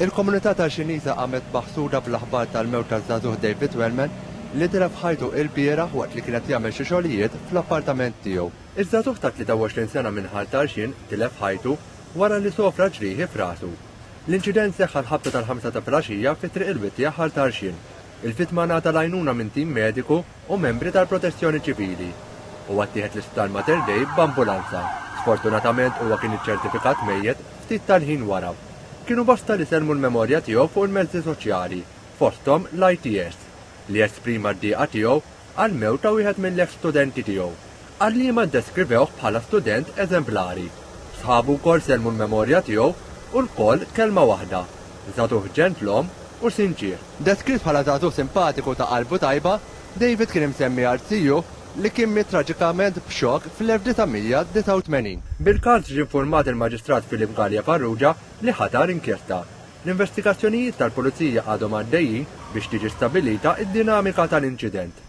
Il-komunità tal-Xinisa għamet maħsuda bl-aħbar tal-mewt taż-żagħżugħ David Wellman li tilef ħajtu il-bieraħ waqt li kienet jagħmel xi xogħlijiet fl-appartament tiegħu. Iż-żagħżugħ ta' 23 sena minn ħar Tarxin tilef ħajtu wara li sofra ġrieħi f'rasu. L-inċident seħħ l-ħabta tal-5 ta' filgħaxija fit-triq il-Wittja ħar Tarxin. Il-vittma ngħata l-għajnuna minn tim mediku u membri tal-Protezzjoni Ċivili. Huwa ttieħed l-Isptar Mater Dei b'ambulanza. Sfortunatament huwa kien iċċertifikat mejjed ftit tal-ħin wara. Kienu bosta li selmu l-memorja tiegħu fuq il-mezzi soċjali, fosthom l-ITS, li esprima d-dieqa tiegħu għal mewt ta' wieħed mill-ex studenti tiegħu. Għalli ma deskrivew bħala student eżemplari. Sħabu wkoll selmu l-memorja tiegħu u l-koll kelma waħda, żagħżugħ ġentlom u sinċir. Deskritt bħala żagħżugħ simpatiku ta' qalbu tajba, David kien imsemmi għal tiegħu li kien miet traġikament b'xokk fl-1989. Bil-każ ġie infurmat il-Maġistrat Filip Gallia Farrugia li ħatar inkjesta. L-investigazzjonijiet tal-Pulizija għadhom għaddejjin biex tiġi stabilita id-dinamika tal-inċident.